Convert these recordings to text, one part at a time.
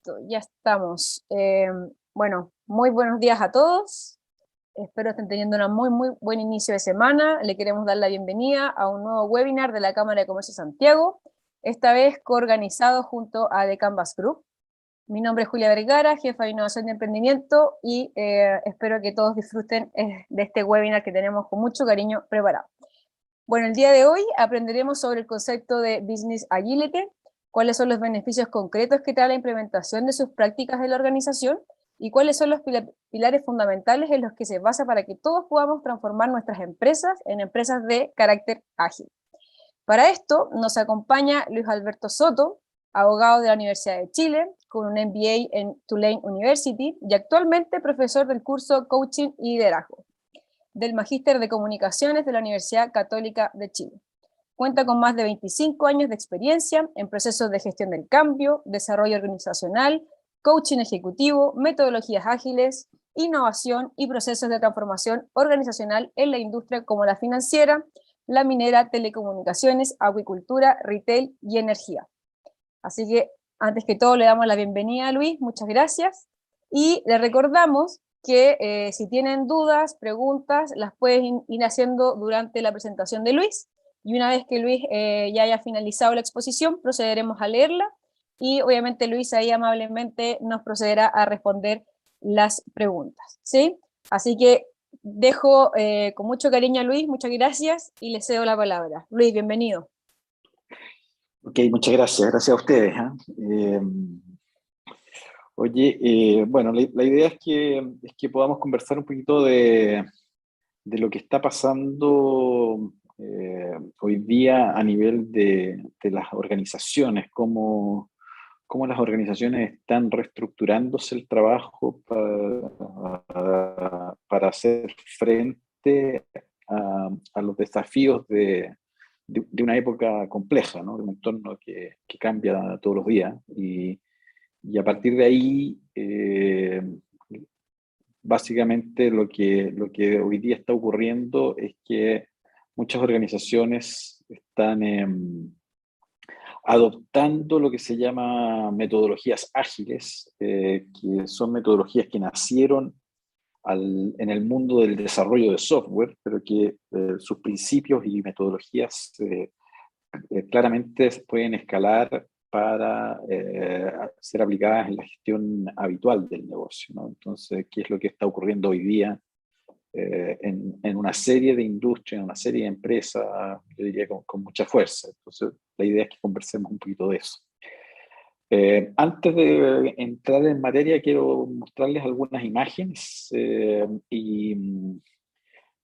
Listo, ya estamos. Bueno, muy buenos días a todos. Espero estén teniendo un muy buen inicio de semana. Le queremos dar la bienvenida a un nuevo webinar de la Cámara de Comercio de Santiago, esta vez coorganizado junto a The Canvas Group. Mi nombre es Julia Vergara, jefa de Innovación y Emprendimiento, y espero que todos disfruten de este webinar que tenemos con mucho cariño preparado. Bueno, el día de hoy aprenderemos sobre el concepto de Business Agility, cuáles son los beneficios concretos que trae la implementación de sus prácticas de la organización y cuáles son los pilares fundamentales en los que se basa para que todos podamos transformar nuestras empresas en empresas de carácter ágil. Para esto nos acompaña Luis Alberto Soto, abogado de la Universidad de Chile, con un MBA en Tulane University y actualmente profesor del curso Coaching y Liderazgo del Magíster de Comunicaciones de la Universidad Católica de Chile. Cuenta con más de 25 años de experiencia en procesos de gestión del cambio, desarrollo organizacional, coaching ejecutivo, metodologías ágiles, innovación y procesos de transformación organizacional en la industria como la financiera, la minera, telecomunicaciones, acuicultura, retail y energía. Así que, antes que todo, le damos la bienvenida a Luis, muchas gracias, y le recordamos que si tienen dudas, preguntas, las pueden ir haciendo durante la presentación de Luis, y una vez que Luis ya haya finalizado la exposición, procederemos a leerla, y obviamente Luis ahí amablemente nos procederá a responder las preguntas, ¿sí? Así que dejo con mucho cariño a Luis, muchas gracias, y le cedo la palabra. Luis, bienvenido. Ok, muchas gracias. Gracias a ustedes. Oye, bueno, la idea es que podamos conversar un poquito de lo que está pasando hoy día a nivel de las organizaciones, cómo las organizaciones están reestructurándose el trabajo para hacer frente a los desafíos de una época compleja, ¿no? De un entorno que cambia todos los días. Y a partir de ahí, básicamente lo que hoy día está ocurriendo es que muchas organizaciones están adoptando lo que se llama metodologías ágiles, que son metodologías que nacieron en el mundo del desarrollo de software, pero que sus principios y metodologías claramente se pueden escalar para ser aplicadas en la gestión habitual del negocio, ¿no? Entonces, ¿qué es lo que está ocurriendo hoy día en una serie de industrias, en una serie de empresas, yo diría con mucha fuerza? Entonces, la idea es que conversemos un poquito de eso. Antes de entrar en materia, quiero mostrarles algunas imágenes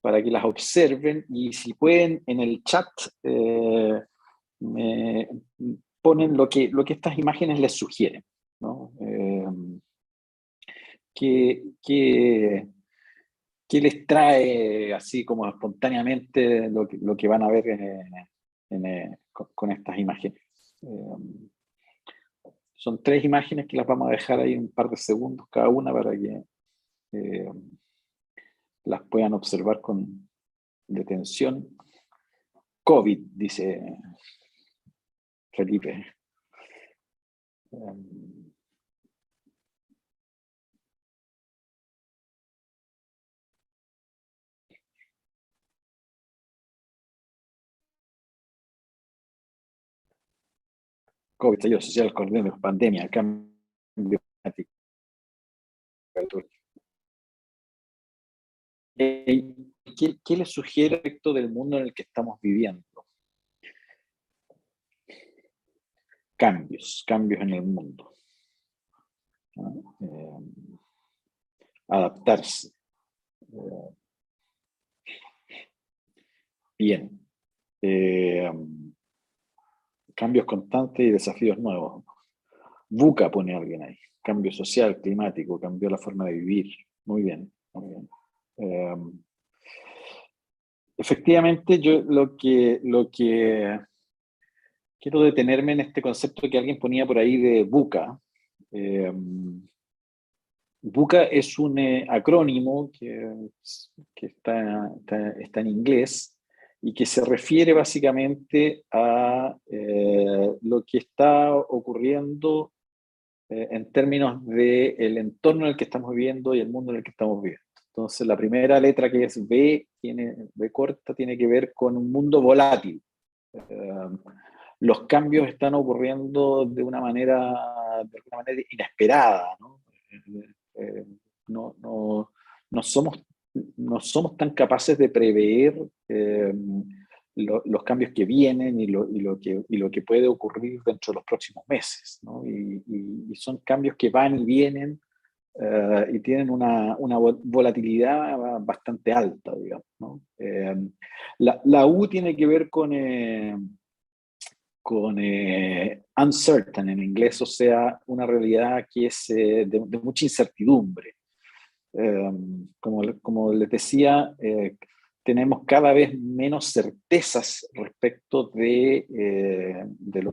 para que las observen, y si pueden en el chat me ponen lo que estas imágenes les sugieren, ¿no? ¿Qué les trae así como espontáneamente lo que van a ver con estas imágenes? Son 3 imágenes que las vamos a dejar ahí un par de segundos cada una para que las puedan observar con detención. COVID, dice Felipe. COVID, estallido social, coronavirus, pandemia, cambio climático. ¿Qué les sugiere respecto del mundo en el que estamos viviendo? Cambios en el mundo. Adaptarse. Bien. Cambios constantes y desafíos nuevos. VUCA pone alguien ahí. Cambio social, climático, cambió la forma de vivir. Muy bien, muy bien. Efectivamente, yo lo que quiero detenerme en este concepto que alguien ponía por ahí de VUCA. VUCA es un acrónimo que está en inglés y que se refiere básicamente a lo que está ocurriendo en términos del entorno en el que estamos viviendo y el mundo en el que estamos viviendo. Entonces, la primera letra, que es B, B corta, tiene que ver con un mundo volátil. Los cambios están ocurriendo de alguna manera inesperada, ¿no? Eh, no, no, no somos tan capaces de prever los cambios que vienen y lo que puede ocurrir dentro de los próximos meses, ¿no? Y son cambios que van y vienen, y tienen una volatilidad bastante alta, digamos, ¿no? La U tiene que ver con uncertain en inglés, o sea, una realidad que es de mucha incertidumbre. Como les decía, tenemos cada vez menos certezas respecto de lo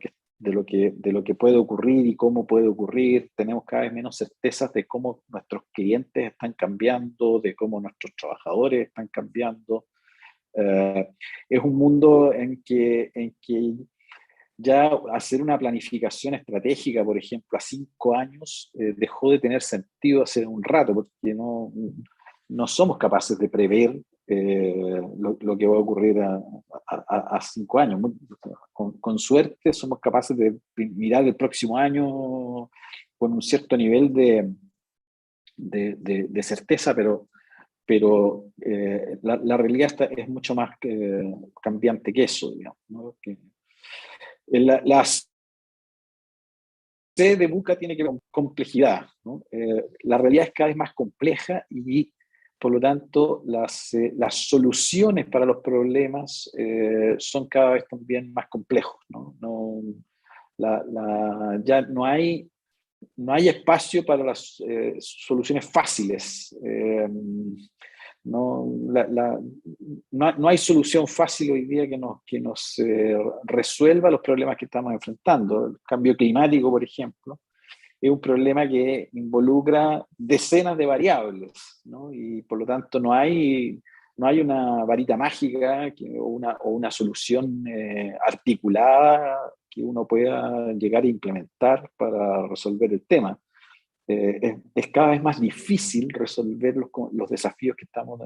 que puede ocurrir y cómo puede ocurrir. Tenemos cada vez menos certezas de cómo nuestros clientes están cambiando, de cómo nuestros trabajadores están cambiando. Es un mundo en que ya hacer una planificación estratégica, por ejemplo, a 5 años, dejó de tener sentido hace un rato, porque no somos capaces de prever lo que va a ocurrir a 5 años. Con suerte somos capaces de mirar el próximo año con un cierto nivel de certeza, pero la realidad es mucho más cambiante que eso, digamos, ¿no? La C de Buca tiene que ver con complejidad, ¿no? La realidad es cada vez más compleja y, por lo tanto, las soluciones para los problemas son cada vez también más complejos, ¿no? Ya no hay espacio para las soluciones fáciles. No, no hay solución fácil hoy día que nos resuelva los problemas que estamos enfrentando. El cambio climático, por ejemplo, es un problema que involucra decenas de variables, ¿no? Y por lo tanto no hay una varita mágica o una solución articulada que uno pueda llegar a implementar para resolver el tema. Es cada vez más difícil resolver los desafíos que estamos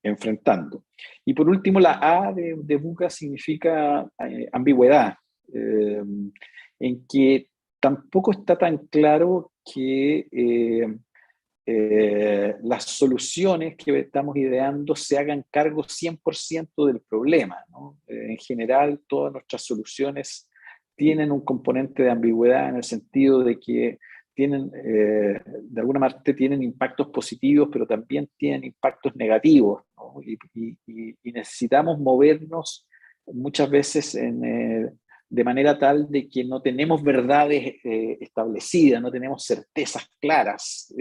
enfrentando. Y por último, la A de Buca significa ambigüedad, en que tampoco está tan claro que las soluciones que estamos ideando se hagan cargo 100% del problema, ¿no? En general, todas nuestras soluciones tienen un componente de ambigüedad, en el sentido de que de alguna manera tienen impactos positivos, pero también tienen impactos negativos, ¿no? Y necesitamos movernos muchas veces de manera tal de que no tenemos verdades establecidas, no tenemos certezas claras.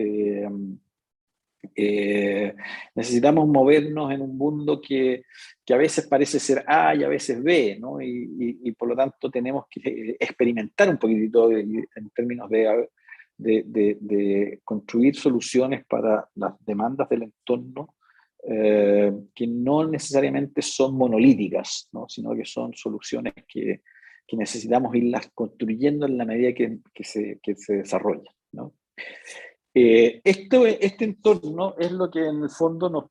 Necesitamos movernos en un mundo que a veces parece ser A y a veces B, ¿no? Y por lo tanto tenemos que experimentar un poquitito en términos de construir soluciones para las demandas del entorno, que no necesariamente son monolíticas, ¿no? Sino que son soluciones que necesitamos irlas construyendo en la medida que se desarrollan, ¿no? Este entorno es lo que en el fondo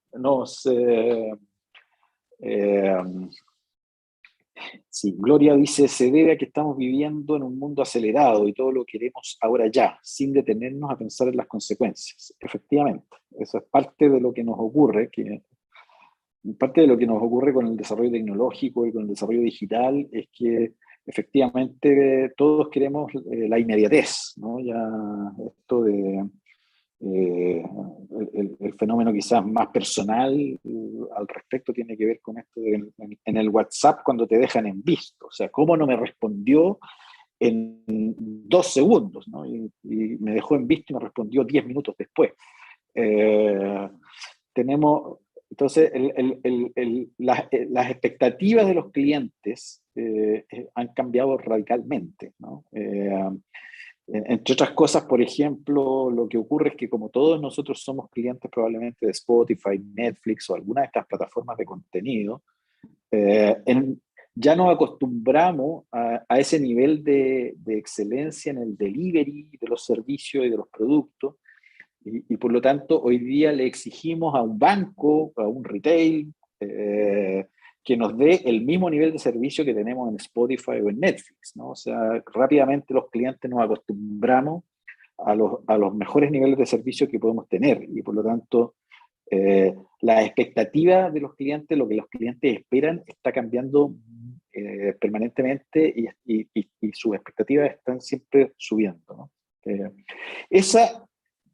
eh, sí, Gloria dice, se debe a que estamos viviendo en un mundo acelerado y todo lo queremos ahora ya, sin detenernos a pensar en las consecuencias. Efectivamente, eso es parte de lo que nos ocurre con el desarrollo tecnológico y con el desarrollo digital, es que efectivamente todos queremos la inmediatez, ¿no? Ya esto de el fenómeno quizás más personal al respecto tiene que ver con esto en el WhatsApp, cuando te dejan en visto. O sea, ¿cómo no me respondió en 2 segundos, ¿no? Y me dejó en visto y me respondió 10 minutos después? Eh, tenemos, entonces, las expectativas de los clientes han cambiado radicalmente, ¿no? Entre otras cosas, por ejemplo, lo que ocurre es que, como todos nosotros somos clientes probablemente de Spotify, Netflix o alguna de estas plataformas de contenido, ya nos acostumbramos a ese nivel de excelencia en el delivery de los servicios y de los productos, y por lo tanto hoy día le exigimos a un banco, a un retail, que nos dé el mismo nivel de servicio que tenemos en Spotify o en Netflix, ¿no? O sea, rápidamente los clientes nos acostumbramos a los mejores niveles de servicio que podemos tener, y por lo tanto la expectativa de los clientes, lo que los clientes esperan, está cambiando permanentemente, y sus expectativas están siempre subiendo, ¿no?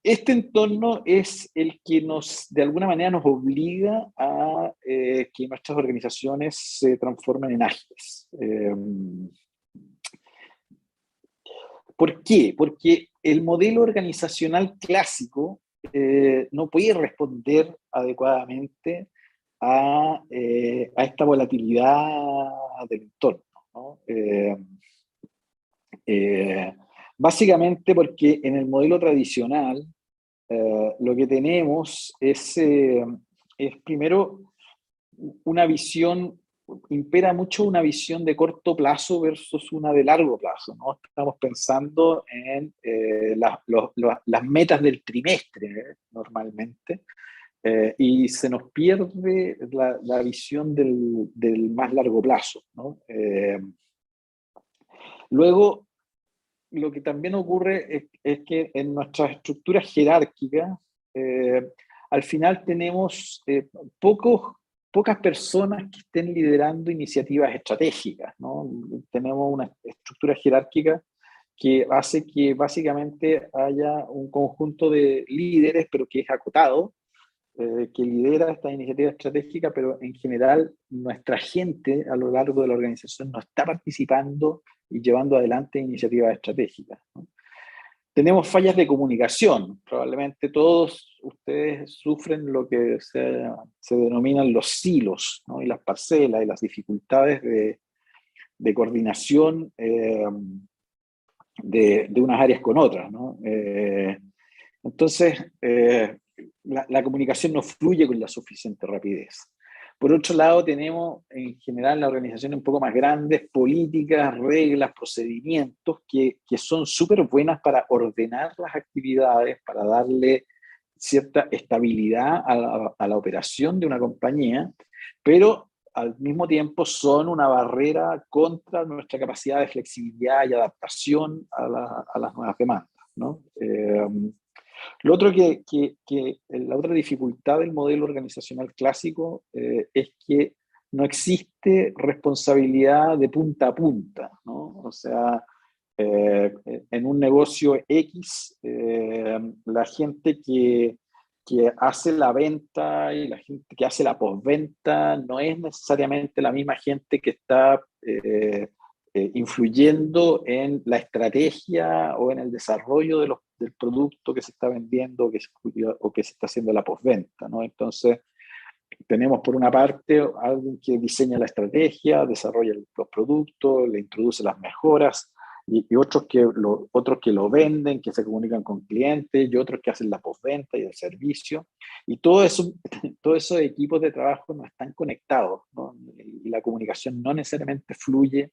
Este entorno es el que de alguna manera nos obliga a que nuestras organizaciones se transformen en ágiles. ¿Por qué? Porque el modelo organizacional clásico no puede responder adecuadamente a esta volatilidad del entorno, ¿no? Básicamente porque en el modelo tradicional lo que tenemos es primero una visión, impera mucho una visión de corto plazo versus una de largo plazo, ¿no? Estamos pensando en las metas del trimestre, normalmente, y se nos pierde la visión del más largo plazo, ¿no? Luego, lo que también ocurre es que en nuestras estructuras jerárquicas, al final tenemos pocas personas que estén liderando iniciativas estratégicas, ¿no? Tenemos una estructura jerárquica que hace que básicamente haya un conjunto de líderes, pero que es acotado, que lidera esta iniciativa estratégica, pero en general nuestra gente a lo largo de la organización no está participando y llevando adelante iniciativas estratégicas, ¿no? Tenemos fallas de comunicación. Probablemente todos ustedes sufren lo que se denominan los silos, ¿no? Y las parcelas y las dificultades de coordinación de unas áreas con otras, ¿no? Entonces, la comunicación no fluye con la suficiente rapidez. Por otro lado, tenemos en general la organización un poco más grandes, políticas, reglas, procedimientos que son súper buenas para ordenar las actividades, para darle cierta estabilidad a la operación de una compañía, pero al mismo tiempo son una barrera contra nuestra capacidad de flexibilidad y adaptación a las nuevas demandas, ¿no? Lo otro la otra dificultad del modelo organizacional clásico es que no existe responsabilidad de punta a punta, ¿no? O sea, en un negocio X, la gente que hace la venta y la gente que hace la postventa no es necesariamente la misma gente que está influyendo en la estrategia o en el desarrollo del producto que se está vendiendo o que se está haciendo la postventa, ¿no? Entonces, tenemos por una parte alguien que diseña la estrategia, desarrolla los productos, le introduce las mejoras, y otros que lo venden, que se comunican con clientes, y otros que hacen la postventa y el servicio. Y todos esos equipos de trabajo no están conectados, ¿no? Y la comunicación no necesariamente fluye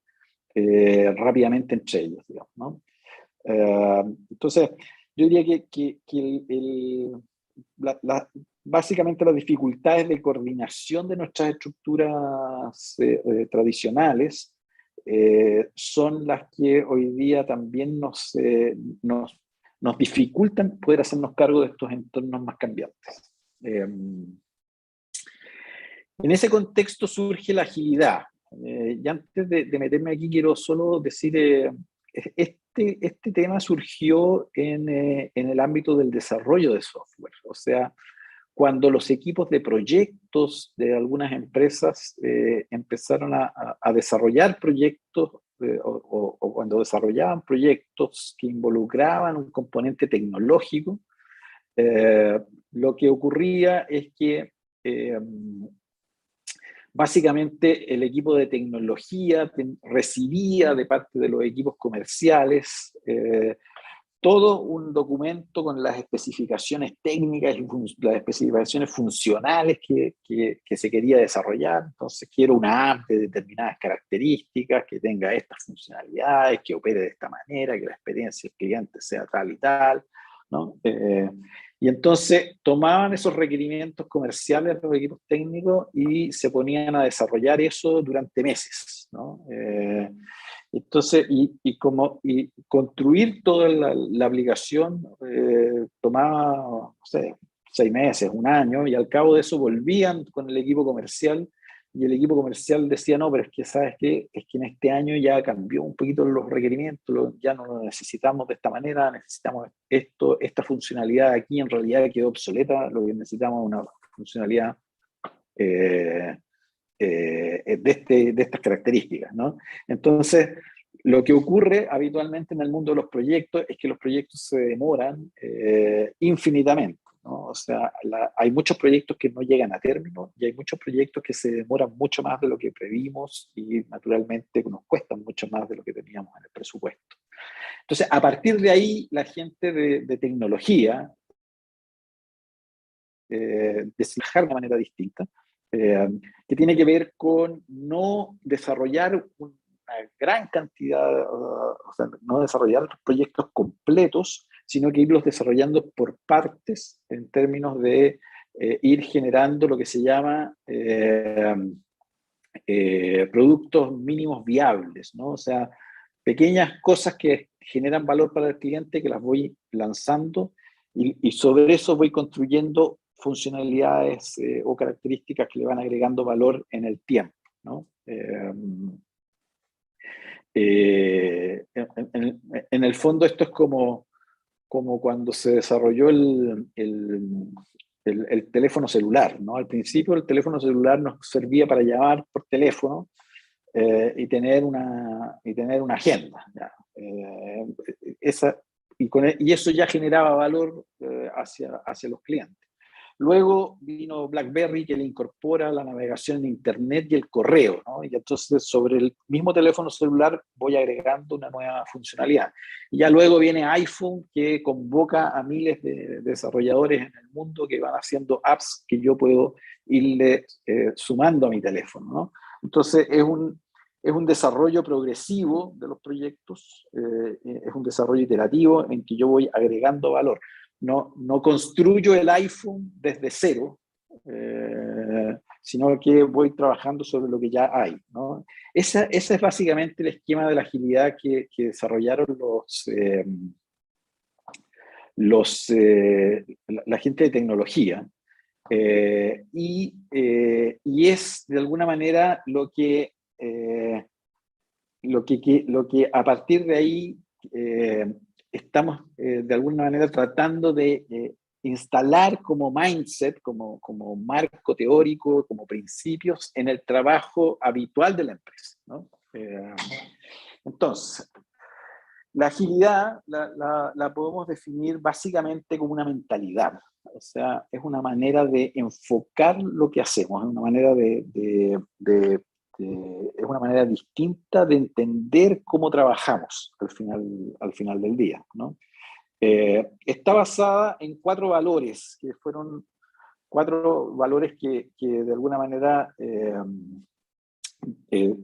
rápidamente entre ellos, digamos, ¿no? Entonces, yo diría que básicamente las dificultades de coordinación de nuestras estructuras tradicionales son las que hoy día también nos dificultan poder hacernos cargo de estos entornos más cambiantes. En ese contexto surge la agilidad. Y antes de meterme aquí, quiero solo decir, este tema surgió en el ámbito del desarrollo de software. O sea, cuando los equipos de proyectos de algunas empresas empezaron a desarrollar proyectos, o cuando desarrollaban proyectos que involucraban un componente tecnológico, lo que ocurría es que básicamente el equipo de tecnología recibía de parte de los equipos comerciales todo un documento con las especificaciones técnicas y las especificaciones funcionales que se quería desarrollar. Entonces, quiero una app de determinadas características, que tenga estas funcionalidades, que opere de esta manera, que la experiencia del cliente sea tal y tal, ¿no? Y entonces tomaban esos requerimientos comerciales de los equipos técnicos y se ponían a desarrollar eso durante meses, ¿no? Entonces, y construir toda la aplicación tomaba, no sé, 6 meses, un año, y al cabo de eso volvían con el equipo comercial, y el equipo comercial decía, no, pero es que, ¿sabes qué? Es que en este año ya cambió un poquito los requerimientos, ya no lo necesitamos de esta manera, necesitamos esto, esta funcionalidad aquí en realidad quedó obsoleta, lo que necesitamos es una funcionalidad de estas características, ¿no? Entonces, lo que ocurre habitualmente en el mundo de los proyectos es que los proyectos se demoran infinitamente, ¿no? O sea, hay muchos proyectos que no llegan a término y hay muchos proyectos que se demoran mucho más de lo que previmos y naturalmente nos cuestan mucho más de lo que teníamos en el presupuesto. Entonces, a partir de ahí, la gente de tecnología desencajar de manera distinta, que tiene que ver con no desarrollar una gran cantidad, o sea, no desarrollar proyectos completos, sino que irlos desarrollando por partes en términos de ir generando lo que se llama productos mínimos viables, ¿no? O sea, pequeñas cosas que generan valor para el cliente que las voy lanzando y sobre eso voy construyendo funcionalidades o características que le van agregando valor en el tiempo, ¿no? En el fondo esto es como cuando se desarrolló el teléfono celular, ¿no? Al principio el teléfono celular nos servía para llamar por teléfono y tener una agenda. ¿Ya? Y eso ya generaba valor hacia los clientes. Luego vino BlackBerry, que le incorpora la navegación en Internet y el correo, ¿no? Y entonces sobre el mismo teléfono celular voy agregando una nueva funcionalidad. Y ya luego viene iPhone, que convoca a miles de desarrolladores en el mundo que van haciendo apps que yo puedo irle sumando a mi teléfono, ¿no? Entonces es un desarrollo progresivo de los proyectos, es un desarrollo iterativo en que yo voy agregando valor. No construyo el iPhone desde cero, sino que voy trabajando sobre lo que ya hay, ¿no? Ese es básicamente el esquema de la agilidad que desarrollaron la gente de tecnología. Y es de alguna manera lo que a partir de ahí estamos de alguna manera tratando de instalar como mindset, como marco teórico, como principios en el trabajo habitual de la empresa, ¿no? Entonces, la agilidad la podemos definir básicamente como una mentalidad. O sea, es una manera de enfocar lo que hacemos, es una manera es una manera distinta de entender cómo trabajamos al final del día, ¿no? Está basada en 4 valores, que fueron 4 valores que de alguna manera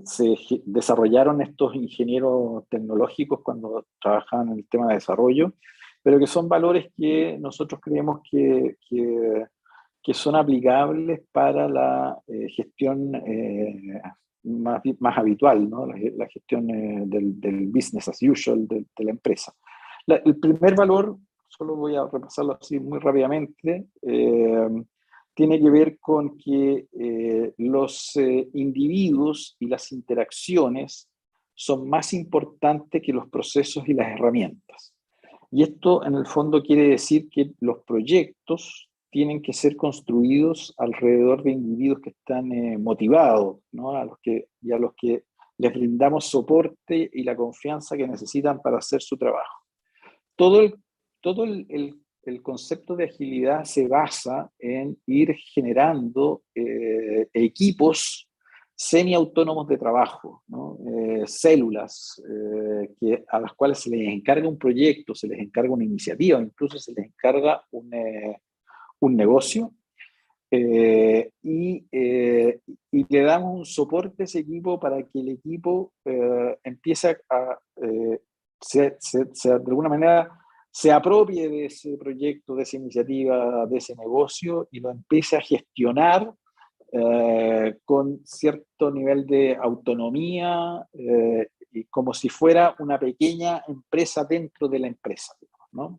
se desarrollaron estos ingenieros tecnológicos cuando trabajaban en el tema de desarrollo, pero que son valores que nosotros creemos que son aplicables para la gestión más habitual, ¿no? La gestión del business as usual de la empresa. El primer valor, solo voy a repasarlo así muy rápidamente, tiene que ver con que los individuos y las interacciones son más importantes que los procesos y las herramientas. Y esto en el fondo quiere decir que los proyectos tienen que ser construidos alrededor de individuos que están motivados, ¿no? a los que les brindamos soporte y la confianza que necesitan para hacer su trabajo. Todo el concepto de agilidad se basa en ir generando equipos semiautónomos de trabajo, ¿no? Células a las cuales se les encarga un proyecto, se les encarga una iniciativa, incluso se les encarga un negocio, y le damos un soporte a ese equipo para que el equipo empiece a, de alguna manera, se apropie de ese proyecto, de esa iniciativa, de ese negocio y lo empiece a gestionar con cierto nivel de autonomía, y como si fuera una pequeña empresa dentro de la empresa, ¿no?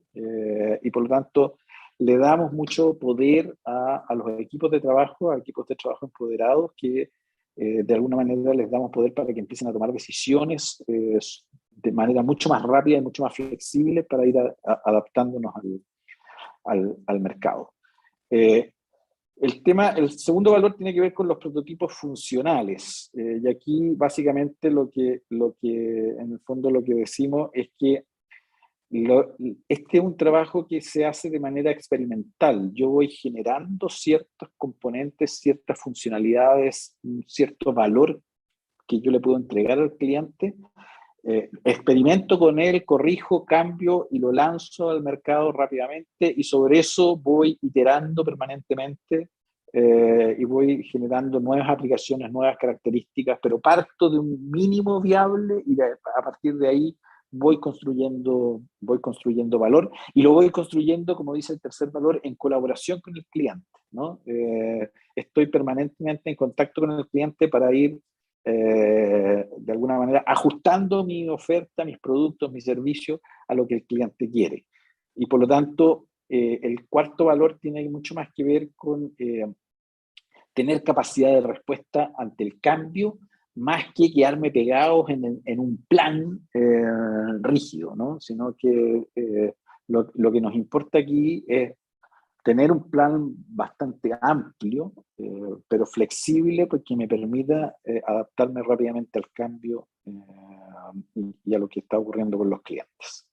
Y por lo tanto, le damos mucho poder a los equipos de trabajo, a equipos de trabajo empoderados, que de alguna manera les damos poder para que empiecen a tomar decisiones de manera mucho más rápida y mucho más flexible para ir adaptándonos al mercado. El segundo valor tiene que ver con los prototipos funcionales, y aquí básicamente lo que en el fondo lo que decimos es que este es un trabajo que se hace de manera experimental. Yo voy generando ciertos componentes, ciertas funcionalidades, un cierto valor que yo le puedo entregar al cliente, experimento con él, corrijo, cambio y lo lanzo al mercado rápidamente, y sobre eso voy iterando permanentemente y voy generando nuevas aplicaciones, nuevas características, pero parto de un mínimo viable y a partir de ahí voy construyendo valor, y lo voy construyendo, como dice el tercer valor, en colaboración con el cliente, ¿no? Estoy permanentemente en contacto con el cliente para ir de alguna manera ajustando mi oferta, mis productos, mis servicios a lo que el cliente quiere. Y por lo tanto, el cuarto valor tiene mucho más que ver con tener capacidad de respuesta ante el cambio, más que quedarme pegados en un plan rígido, ¿no? Sino que lo que nos importa aquí es tener un plan bastante amplio, pero flexible, porque me permita adaptarme rápidamente al cambio y a lo que está ocurriendo con los clientes.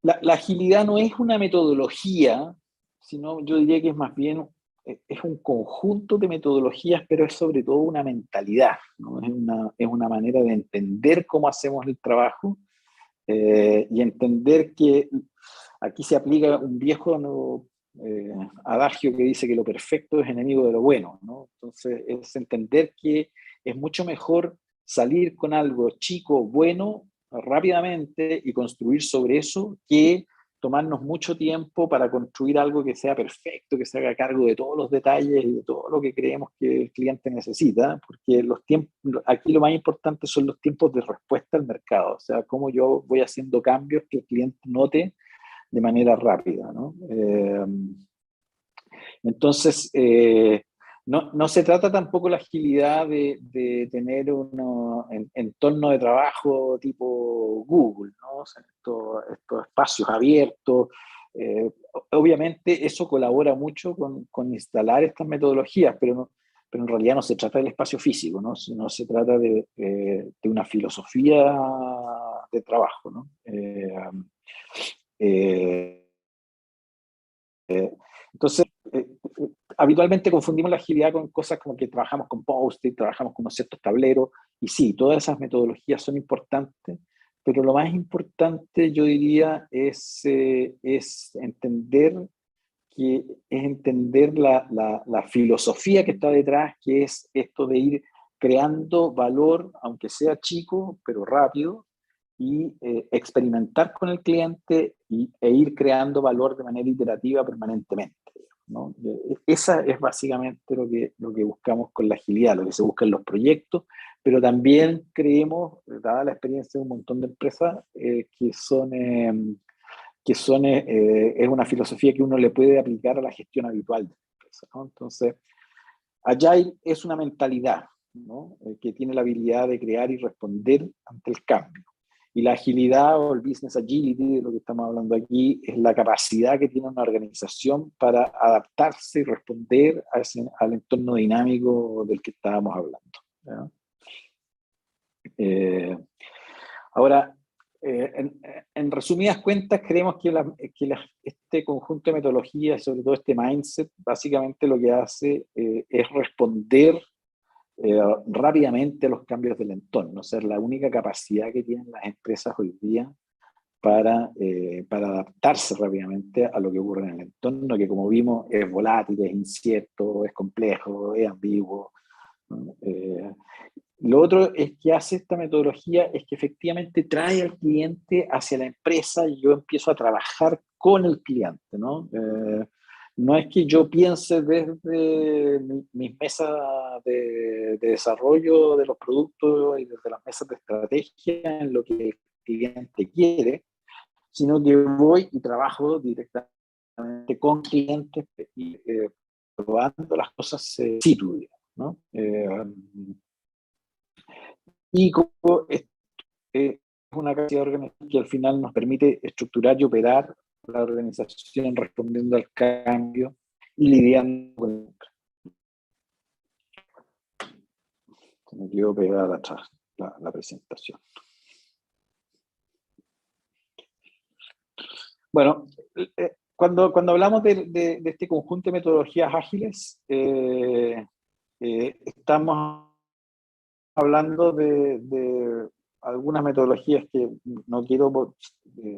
La agilidad no es una metodología, sino yo diría que es más bien es un conjunto de metodologías, pero es sobre todo una mentalidad, ¿no? Es una manera de entender cómo hacemos el trabajo, y entender que aquí se aplica un viejo adagio que dice que lo perfecto es enemigo de lo bueno, ¿no? Entonces es entender que es mucho mejor salir con algo chico, bueno, rápidamente y construir sobre eso, que tomarnos mucho tiempo para construir algo que sea perfecto, que se haga cargo de todos los detalles y de todo lo que creemos que el cliente necesita, porque los tiempos, aquí lo más importante son los tiempos de respuesta al mercado, o sea, cómo yo voy haciendo cambios que el cliente note de manera rápida, ¿no? Entonces, no se trata tampoco la agilidad de tener un entorno de trabajo tipo Google, ¿no? O sea, estos espacios abiertos. Obviamente eso colabora mucho con instalar estas metodologías, pero en realidad no se trata del espacio físico, ¿no? Sino se trata de una filosofía de trabajo, ¿no? Entonces, habitualmente confundimos la agilidad con cosas como que trabajamos con Post-it, trabajamos con unos ciertos tableros, y sí, todas esas metodologías son importantes, pero lo más importante, yo diría, es entender la filosofía que está detrás, que es esto de ir creando valor, aunque sea chico, pero rápido, y experimentar con el cliente e ir creando valor de manera iterativa permanentemente, ¿no? Esa es básicamente lo que buscamos con la agilidad, lo que se busca en los proyectos, pero también creemos, dada la experiencia de un montón de empresas, es una filosofía que uno le puede aplicar a la gestión habitual de la empresa, ¿no? Entonces, Agile es una mentalidad, ¿no? Que tiene la habilidad de crear y responder ante el cambio. Y la agilidad o el business agility, de lo que estamos hablando aquí, es la capacidad que tiene una organización para adaptarse y responder al entorno dinámico del que estábamos hablando, ¿ya? Ahora, en resumidas cuentas, creemos que, este conjunto de metodologías, sobre todo este mindset, básicamente lo que hace es responder rápidamente a los cambios del entorno. O sea, la única capacidad que tienen las empresas hoy día para adaptarse rápidamente a lo que ocurre en el entorno, que como vimos es volátil, es incierto, es complejo, es ambiguo. Lo otro es que hace esta metodología es que efectivamente trae al cliente hacia la empresa y yo empiezo a trabajar con el cliente, ¿no? No es que yo piense desde mis mesas de desarrollo de los productos y desde las mesas de estrategia en lo que el cliente quiere, sino que voy y trabajo directamente con clientes y probando las cosas situ, ¿no? Y como es una capacidad de organización que al final nos permite estructurar y operar la organización respondiendo al cambio y lidiando con el... Se me quedó pegada atrás la presentación. Bueno, cuando hablamos de este conjunto de metodologías ágiles, estamos hablando de algunas metodologías que no quiero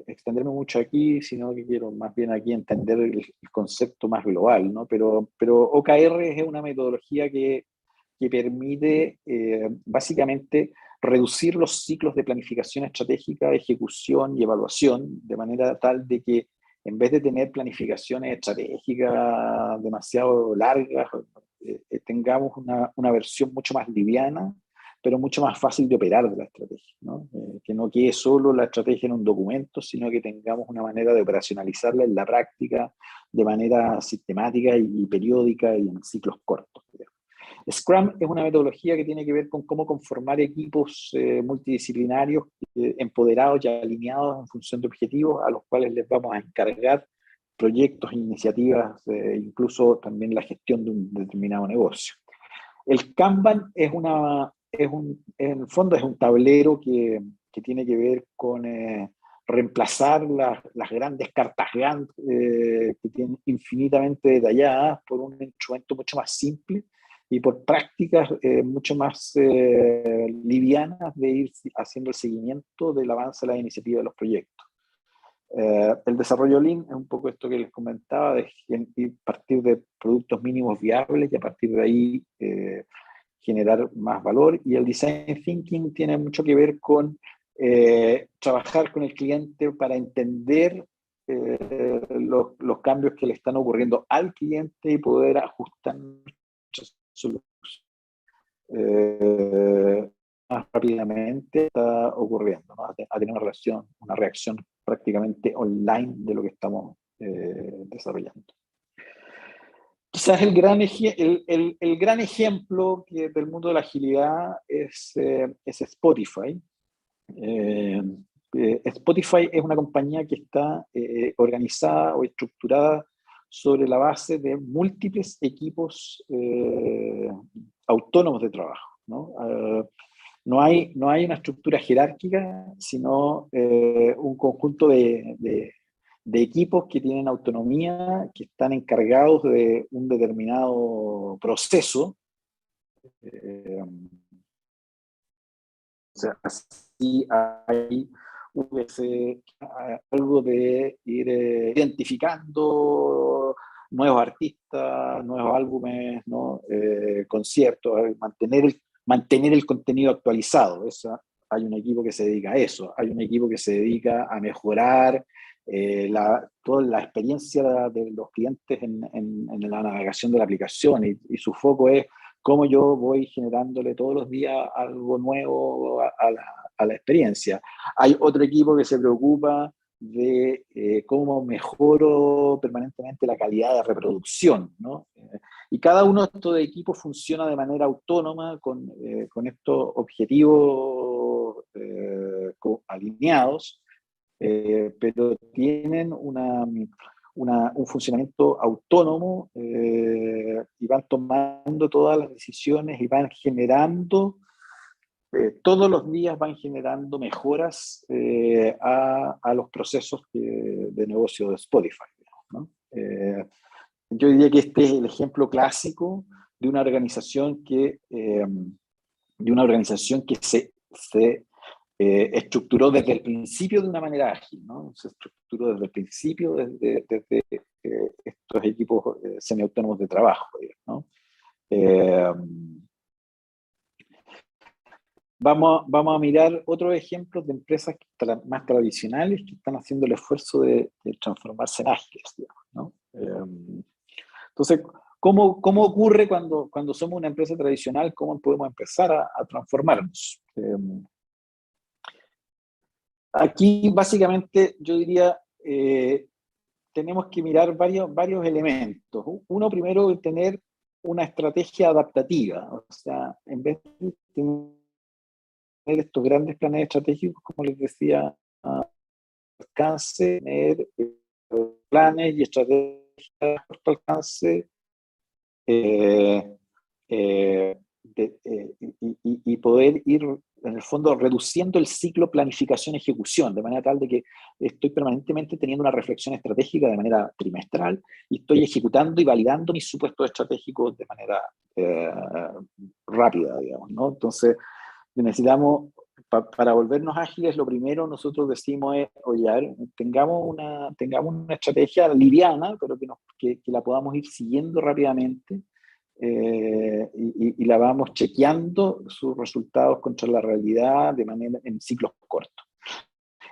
extenderme mucho aquí, sino que quiero más bien aquí entender el concepto más global, ¿no? Pero OKR es una metodología que permite básicamente reducir los ciclos de planificación estratégica, ejecución y evaluación, de manera tal de que en vez de tener planificaciones estratégicas demasiado largas, tengamos una versión mucho más liviana, pero mucho más fácil de operar de la estrategia, ¿no? Que no quede solo la estrategia en un documento, sino que tengamos una manera de operacionalizarla en la práctica de manera sistemática y periódica y en ciclos cortos. Scrum es una metodología que tiene que ver con cómo conformar equipos multidisciplinarios empoderados y alineados en función de objetivos a los cuales les vamos a encargar proyectos e iniciativas, incluso también la gestión de un determinado negocio. El Kanban en el fondo es un tablero que tiene que ver con reemplazar las grandes cartas Gantt que tienen infinitamente detalladas por un instrumento mucho más simple y por prácticas mucho más livianas de ir haciendo el seguimiento del avance de la iniciativa de los proyectos. El desarrollo Lean es un poco esto que les comentaba, de partir de productos mínimos viables y a partir de ahí generar más valor. Y el Design Thinking tiene mucho que ver con trabajar con el cliente para entender los cambios que le están ocurriendo al cliente y poder ajustar soluciones más rápidamente está ocurriendo, ¿no? A tener una reacción prácticamente online de lo que estamos desarrollando. Quizás el gran ejemplo del mundo de la agilidad es Spotify. Spotify es una compañía que está organizada o estructurada sobre la base de múltiples equipos autónomos de trabajo, ¿no? No hay una estructura jerárquica, sino un conjunto de equipos que tienen autonomía, que están encargados de un determinado proceso. O sea, así hay algo de ir identificando nuevos artistas, nuevos álbumes, ¿no? Conciertos, mantener el contenido actualizado. Hay un equipo que se dedica a eso, hay un equipo que se dedica a mejorar toda la experiencia de los clientes en la navegación de la aplicación y su foco es cómo yo voy generándole todos los días algo nuevo a la experiencia. Hay otro equipo que se preocupa de cómo mejoro permanentemente la calidad de reproducción, ¿no? Y cada uno de estos equipos funciona de manera autónoma con estos objetivos alineados, pero tienen un funcionamiento autónomo y van tomando todas las decisiones y van generando todos los días van generando mejoras a los procesos de negocio de Spotify, digamos, ¿no? Yo diría que este es el ejemplo clásico de una organización que se estructuró desde el principio de una manera ágil, ¿no? Se estructuró desde el principio, desde estos equipos semiautónomos de trabajo, ¿no? Vamos a mirar otros ejemplos de empresas más tradicionales que están haciendo el esfuerzo de transformarse en ágiles, digamos, ¿no? Entonces, ¿cómo ocurre cuando somos una empresa tradicional? ¿Cómo podemos empezar a transformarnos? Aquí, básicamente, yo diría, tenemos que mirar varios elementos. Uno, primero, es tener una estrategia adaptativa. O sea, en vez de tener estos grandes planes estratégicos, como les decía, alcance, tener planes y estrategias de corto alcance, y poder ir, en el fondo, reduciendo el ciclo planificación-ejecución, de manera tal de que estoy permanentemente teniendo una reflexión estratégica de manera trimestral y estoy ejecutando y validando mis supuestos estratégicos de manera rápida, digamos, ¿no? Entonces, necesitamos, para volvernos ágiles, lo primero nosotros decimos es, oye, a ver, tengamos una estrategia liviana, pero que la podamos ir siguiendo rápidamente, y la vamos chequeando sus resultados contra la realidad en ciclos cortos.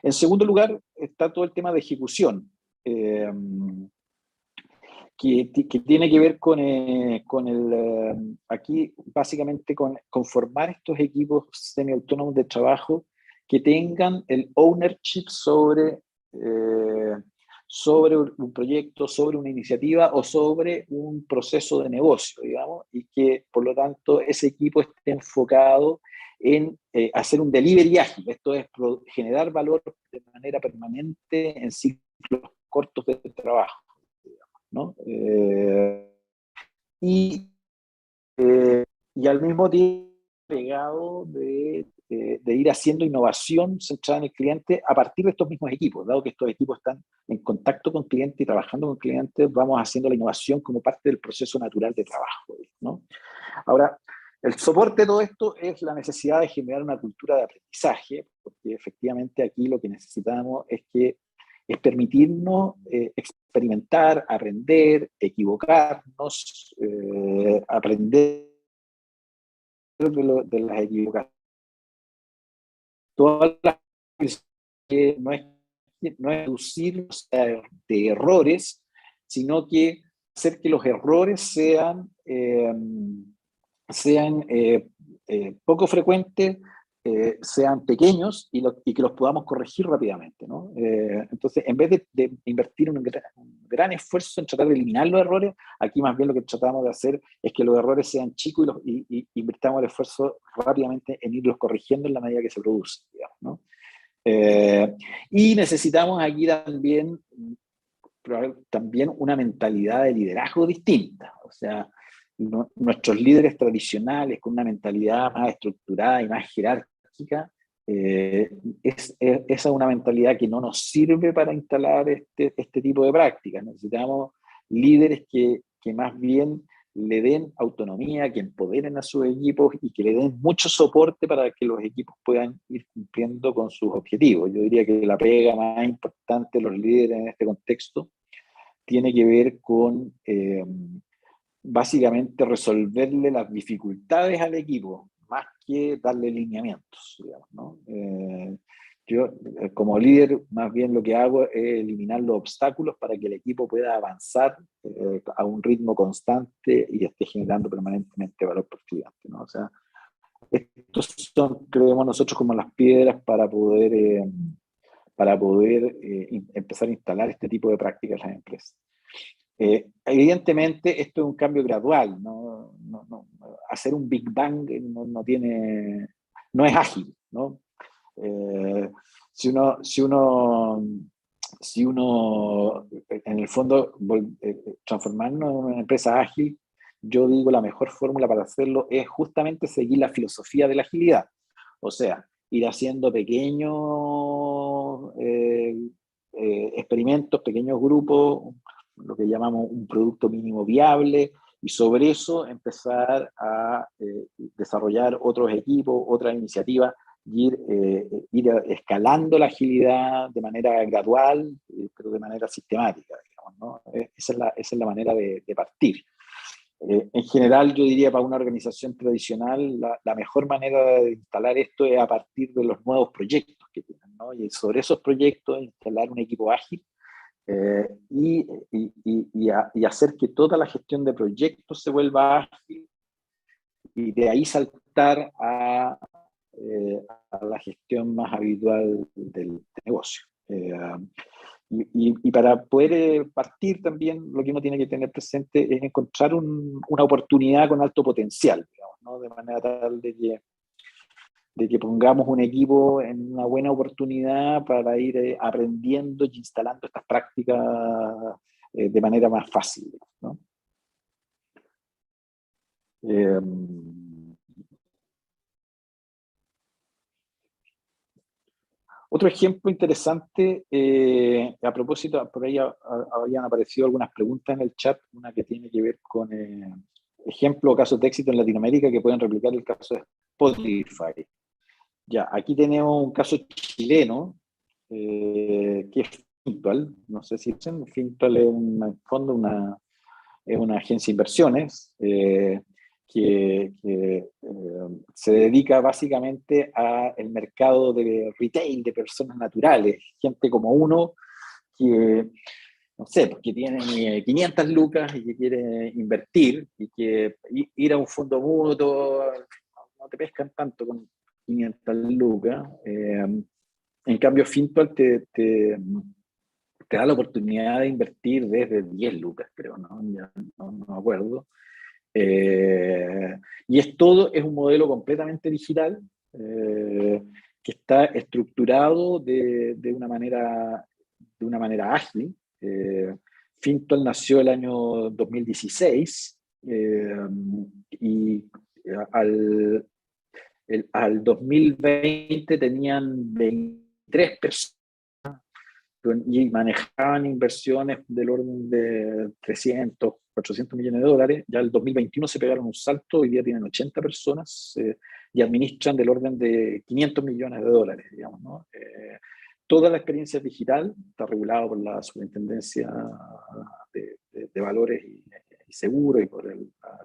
En segundo lugar, está todo el tema de ejecución, que tiene que ver aquí básicamente con formar estos equipos semiautónomos de trabajo que tengan el ownership sobre un proyecto, sobre una iniciativa o sobre un proceso de negocio, digamos, y que por lo tanto ese equipo esté enfocado en hacer un delivery ágil, esto es generar valor de manera permanente en ciclos cortos de trabajo, ¿no? Y al mismo tiempo pegado de ir haciendo innovación centrada en el cliente a partir de estos mismos equipos. Dado que estos equipos están en contacto con clientes y trabajando con clientes, vamos haciendo la innovación como parte del proceso natural de trabajo, ¿no? Ahora, el soporte de todo esto es la necesidad de generar una cultura de aprendizaje, porque efectivamente aquí lo que necesitamos es permitirnos experimentar, aprender, equivocarnos, aprender de las equivocaciones. Todas las que no es reducir de errores, sino que hacer que los errores sean poco frecuentes, sean pequeños y que los podamos corregir rápidamente, ¿no? Entonces, en vez de invertir un gran esfuerzo en tratar de eliminar los errores, aquí más bien lo que tratamos de hacer es que los errores sean chicos y invirtamos el esfuerzo rápidamente en irlos corrigiendo en la medida que se producen, digamos, ¿no? Y necesitamos aquí también una mentalidad de liderazgo distinta, o sea, nuestros líderes tradicionales con una mentalidad más estructurada y más jerárquica, esa es una mentalidad que no nos sirve para instalar este tipo de prácticas. Necesitamos líderes que más bien le den autonomía, que empoderen a sus equipos y que le den mucho soporte para que los equipos puedan ir cumpliendo con sus objetivos. Yo diría que la pega más importante de los líderes en este contexto tiene que ver con básicamente resolverle las dificultades al equipo, más que darle lineamientos, digamos, ¿no? Yo, como líder, más bien lo que hago es eliminar los obstáculos para que el equipo pueda avanzar a un ritmo constante y esté generando permanentemente valor por estudiante, ¿no? O sea, estos son, creemos nosotros, como las piedras para poder empezar a instalar este tipo de prácticas en las empresas. Evidentemente, esto es un cambio gradual, ¿no? Hacer un Big Bang no es ágil, ¿no? Si uno en el fondo transformarnos en una empresa ágil, yo digo la mejor fórmula para hacerlo es justamente seguir la filosofía de la agilidad. O sea, ir haciendo pequeños experimentos, pequeños grupos, lo que llamamos un producto mínimo viable, y sobre eso empezar a desarrollar otros equipos, otras iniciativas, y ir escalando la agilidad de manera gradual, pero de manera sistemática, digamos, ¿no? Esa es la manera de partir. En general, yo diría para una organización tradicional, la mejor manera de instalar esto es a partir de los nuevos proyectos que tienen, ¿no? Y sobre esos proyectos instalar un equipo ágil, y hacer que toda la gestión de proyectos se vuelva ágil, y de ahí saltar a la gestión más habitual del negocio. Y para poder partir también, lo que uno tiene que tener presente es encontrar una oportunidad con alto potencial, digamos, ¿no? De manera tal de que pongamos un equipo en una buena oportunidad para ir aprendiendo y instalando estas prácticas de manera más fácil, ¿no? Otro ejemplo interesante, a propósito, por ahí habían aparecido algunas preguntas en el chat, una que tiene que ver con ejemplos o casos de éxito en Latinoamérica que pueden replicar el caso de Spotify. Ya, aquí tenemos un caso chileno, que es Fintual. No sé si dicen, Fintual es un fondo, es una agencia de inversiones, que se dedica básicamente al mercado de retail de personas naturales, gente como uno que, no sé, que tiene 500 lucas y que quiere invertir, y que ir a un fondo mutuo no te pescan tanto con 500 lucas. En cambio, Fintual te da la oportunidad de invertir desde 10 lucas, creo, ¿no? Ya no me acuerdo. Y es un modelo completamente digital, que está estructurado de una manera ágil. Fintual nació el año 2016, y al 2020 tenían 23 personas y manejaban inversiones del orden de 300, 400 millones de dólares. Ya el 2021 se pegaron un salto, hoy día tienen 80 personas, y administran del orden de 500 millones de dólares, digamos, ¿no? Toda la experiencia es digital, está regulado por la Superintendencia de Valores y Seguros, y por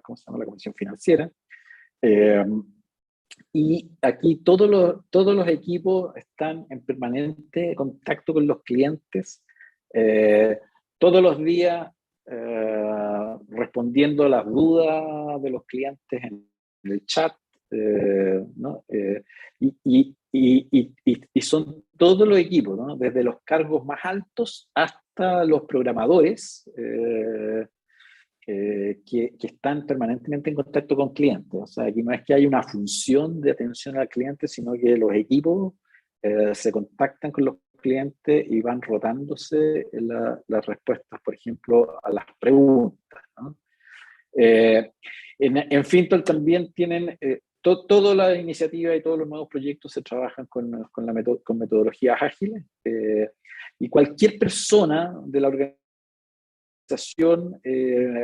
¿cómo se llama? La Comisión Financiera. Y aquí todos los equipos están en permanente contacto con los clientes, todos los días, respondiendo a las dudas de los clientes en el chat, ¿no? Y son todos los equipos, ¿no? Desde los cargos más altos hasta los programadores, que están permanentemente en contacto con clientes. O sea, aquí no es que haya una función de atención al cliente, sino que los equipos se contactan con los clientes y van rotándose las respuestas, por ejemplo, a las preguntas, ¿no? En Fintual también tienen todas las iniciativas y todos los nuevos proyectos se trabajan con metodologías ágiles, y cualquier persona de la organización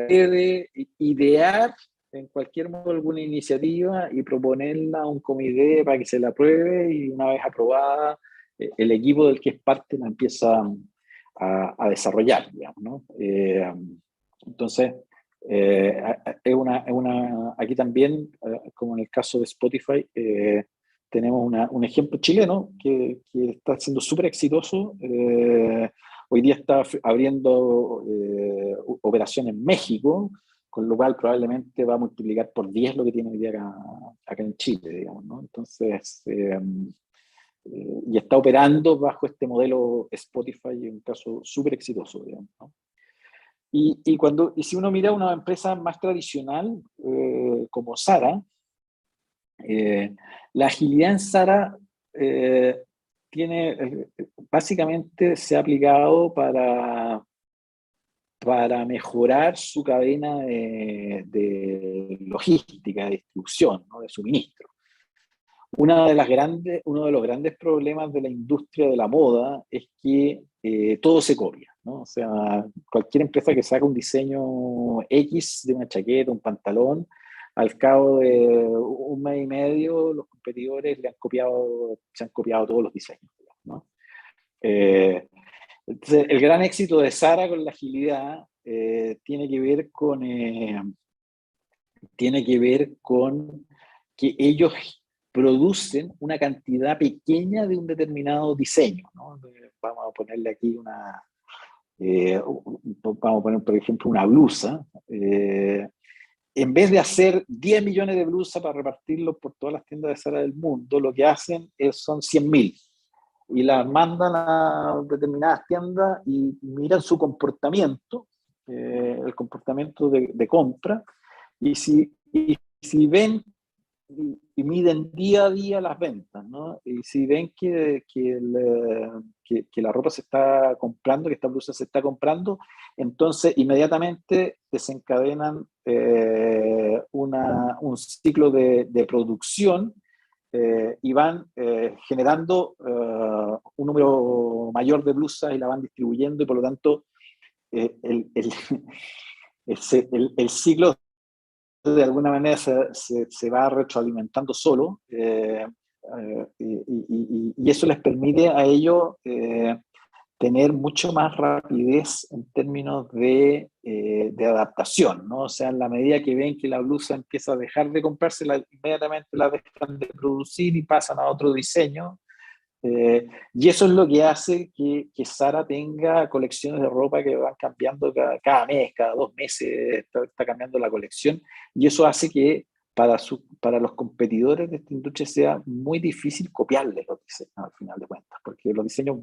puede idear en cualquier modo alguna iniciativa y proponerla a un comité para que se la apruebe, y una vez aprobada, el equipo del que es parte la empieza a desarrollar, digamos, ¿no? Entonces, aquí también, como en el caso de Spotify, tenemos un ejemplo chileno que está siendo súper exitoso. Hoy día está abriendo operación en México, con lo cual probablemente va a multiplicar por 10 lo que tiene hoy día acá en Chile, digamos, ¿no? Entonces, y está operando bajo este modelo Spotify, en un caso súper exitoso, digamos, ¿no? Y si uno mira una empresa más tradicional, como Zara, la agilidad en Zara básicamente se ha aplicado para mejorar su cadena de logística, de distribución, ¿no? De suministro. uno de los grandes problemas de la industria de la moda es que todo se copia, ¿no? O sea, cualquier empresa que saca un diseño X de una chaqueta, un pantalón, al cabo de un mes y medio, los competidores se han copiado todos los diseños, ¿no? Entonces, el gran éxito de Zara con la agilidad tiene que ver con que ellos producen una cantidad pequeña de un determinado diseño, ¿no? Vamos a ponerle aquí vamos a poner, por ejemplo, una blusa. En vez de hacer 10 millones de blusas para repartirlos por todas las tiendas de Zara del mundo, lo que hacen son 100.000 y las mandan a determinadas tiendas y miran su comportamiento, el comportamiento de compra, y si ven y miden día a día las ventas, ¿no? Y si ven que la ropa se está comprando, que esta blusa se está comprando, entonces inmediatamente desencadenan un ciclo de producción y van generando un número mayor de blusas y la van distribuyendo y por lo tanto eh, el, el, el ciclo de alguna manera se va retroalimentando solo y eso les permite a ellos tener mucho más rapidez en términos de adaptación, ¿no? O sea, en la medida que ven que la blusa empieza a dejar de comprarse, inmediatamente la dejan de producir y pasan a otro diseño. Y eso es lo que hace que Zara tenga colecciones de ropa que van cambiando cada mes, cada 2 meses, está cambiando la colección. Y eso hace que para los competidores de esta industria sea muy difícil copiarles los diseños al final de cuentas, porque los diseños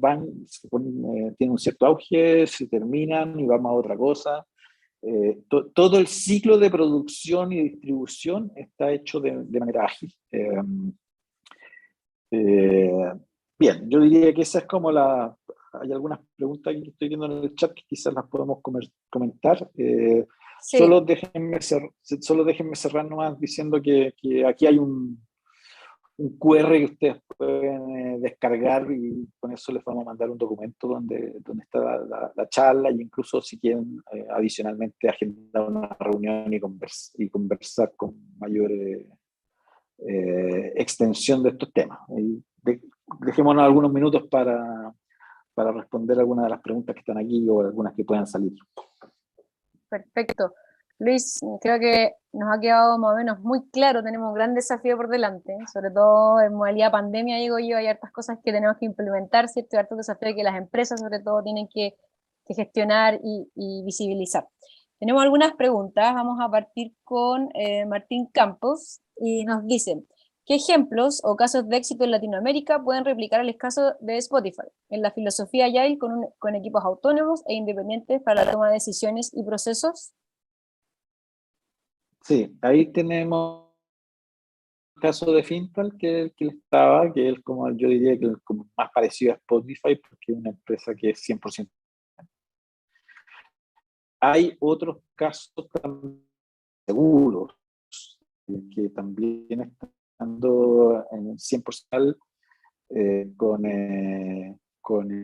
tienen un cierto auge, se terminan y vamos a otra cosa. Todo el ciclo de producción y distribución está hecho de manera ágil. Eh, Bien, yo diría que esa es como Hay algunas preguntas que estoy viendo en el chat que quizás las podemos comentar. Sí, Solo déjenme cerrar nomás diciendo que aquí hay un QR que ustedes pueden descargar y con eso les vamos a mandar un documento donde está la charla e incluso si quieren adicionalmente agendar una reunión y conversar con mayor extensión de estos temas. Dejémonos algunos minutos para responder algunas de las preguntas que están aquí o algunas que puedan salir. perfecto. Luis, creo que nos ha quedado más o menos muy claro, tenemos un gran desafío por delante, sobre todo en modalidad pandemia, digo yo, hay hartas cosas que tenemos que implementar, ¿cierto? Hartos desafíos que las empresas sobre todo tienen que gestionar y visibilizar. Tenemos algunas preguntas, vamos a partir con Martín Campos y nos dicen, ¿qué ejemplos o casos de éxito en Latinoamérica pueden replicar el caso de Spotify en la filosofía Agile con equipos autónomos e independientes para la toma de decisiones y procesos? Sí, ahí tenemos el caso de Fintal, que es como yo diría que es como más parecido a Spotify, porque es una empresa que es 100%. Hay otros casos también seguros, que también están dando en 100% con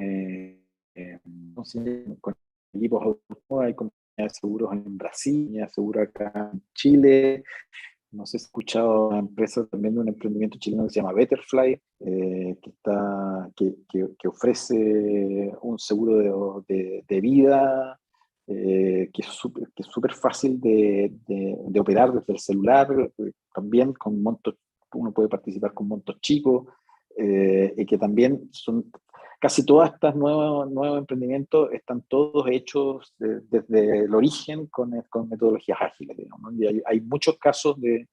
equipos autónomos. Hay compañías de seguros en Brasil, seguros acá en Chile. No sé si he escuchado una empresa también de un emprendimiento chileno que se llama Betterfly, que ofrece un seguro de vida que es súper fácil de operar desde el celular, también con montos, uno puede participar con montos chicos, y que también son casi todas estas nuevos emprendimientos están todos hechos desde el origen con metodologías ágiles, digamos, ¿no? Y hay muchos casos de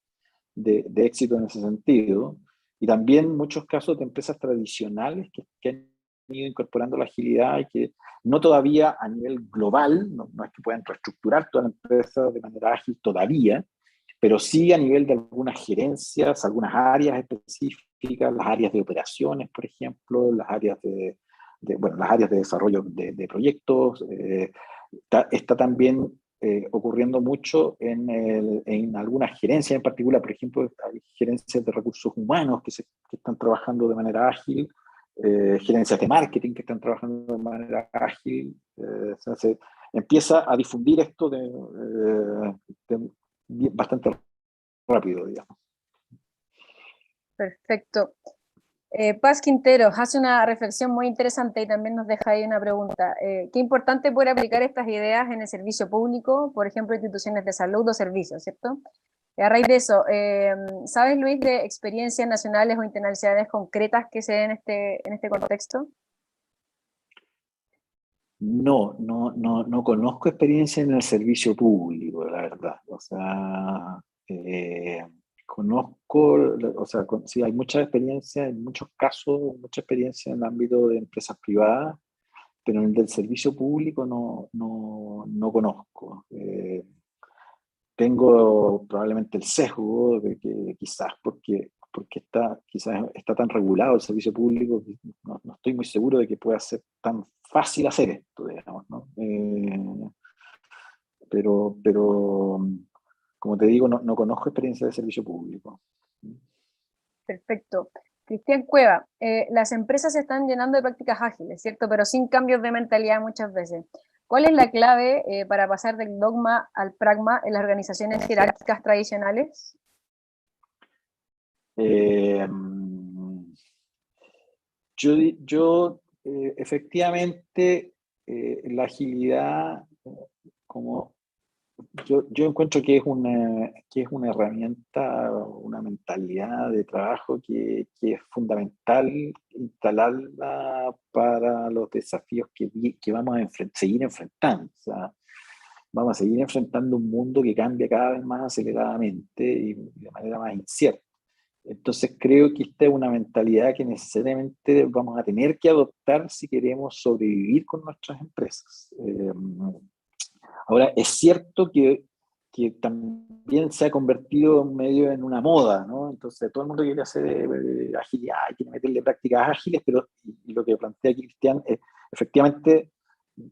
éxito en ese sentido, y también muchos casos de empresas tradicionales que han ido incorporando la agilidad y que no todavía a nivel global, no es que puedan reestructurar toda la empresa de manera ágil todavía, pero sí a nivel de algunas gerencias, algunas áreas específicas, las áreas de operaciones, por ejemplo, las áreas las áreas de desarrollo de proyectos. Está también ocurriendo mucho en algunas gerencias en particular. Por ejemplo, hay gerencias de recursos humanos que están trabajando de manera ágil, gerencias de marketing que están trabajando de manera ágil. Se empieza a difundir esto bastante rápido, digamos. Perfecto. Paz Quintero hace una reflexión muy interesante y también nos deja ahí una pregunta. Qué importante poder aplicar estas ideas en el servicio público, por ejemplo, instituciones de salud o servicios, ¿cierto? A raíz de eso, ¿sabes, Luis, de experiencias nacionales o internacionales concretas que se den en este contexto? No conozco experiencia en el servicio público, la verdad. O sea, conozco, o sea, sí, hay mucha experiencia, en muchos casos, mucha experiencia en el ámbito de empresas privadas, pero en el del servicio público no conozco. Tengo probablemente el sesgo de que quizás quizás está tan regulado el servicio público que no estoy muy seguro de que pueda ser tan fácil hacer esto, digamos, ¿no? Pero, como te digo, no conozco experiencia de servicio público. Perfecto. Cristian Cueva, las empresas se están llenando de prácticas ágiles, ¿cierto? Pero sin cambios de mentalidad muchas veces. ¿Cuál es la clave para pasar del dogma al pragma en las organizaciones jerárquicas tradicionales? Eh, efectivamente, la agilidad, como yo encuentro que es una herramienta, una mentalidad de trabajo que es fundamental instalarla para los desafíos que vamos a seguir enfrentando. O sea, vamos a seguir enfrentando un mundo que cambia cada vez más aceleradamente y de manera más incierta. Entonces creo que esta es una mentalidad que necesariamente vamos a tener que adoptar si queremos sobrevivir con nuestras empresas. Ahora, es cierto que también se ha convertido medio en una moda, ¿no? Entonces todo el mundo quiere hacer agilidad, quiere meterle prácticas ágiles, pero y lo que plantea aquí Cristian es efectivamente,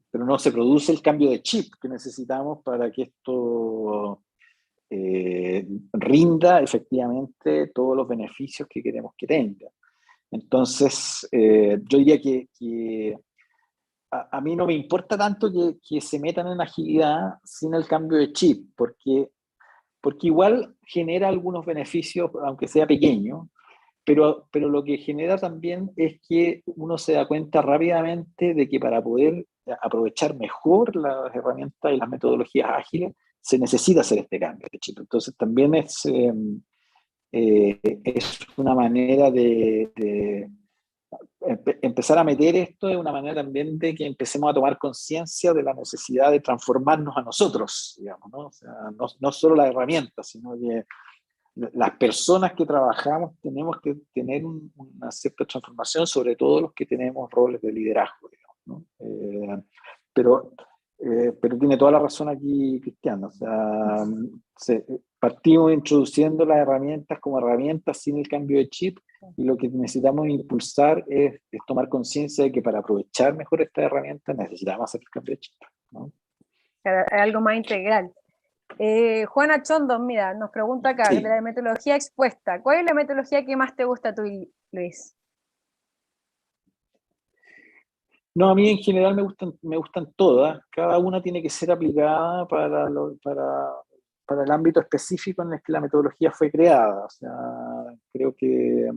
pero no se produce el cambio de chip que necesitamos para que esto rinda efectivamente todos los beneficios que queremos que tenga. Entonces, yo diría que a mí no me importa tanto que se metan en agilidad sin el cambio de chip, porque igual genera algunos beneficios, aunque sea pequeño, pero lo que genera también es que uno se da cuenta rápidamente de que para poder aprovechar mejor las herramientas y las metodologías ágiles, se necesita hacer este cambio de chip. Entonces también es una manera de empezar a meter esto, es una manera también de que empecemos a tomar conciencia de la necesidad de transformarnos a nosotros, digamos, ¿no? O sea, no solo las herramientas, sino que las personas que trabajamos tenemos que tener una cierta transformación, sobre todo los que tenemos roles de liderazgo, digamos, ¿no? Pero tiene toda la razón aquí Cristiano. O sea, partimos introduciendo las herramientas como herramientas sin el cambio de chip, y lo que necesitamos impulsar es tomar conciencia de que para aprovechar mejor estas herramientas necesitamos hacer el cambio de chip, ¿no? Algo más integral. Juana Chondo, mira, nos pregunta acá, Sí. de la metodología expuesta, ¿cuál es la metodología que más te gusta a tú, Luis? No, a mí en general me gustan todas. Cada una tiene que ser aplicada para el ámbito específico en el que la metodología fue creada. O sea, creo que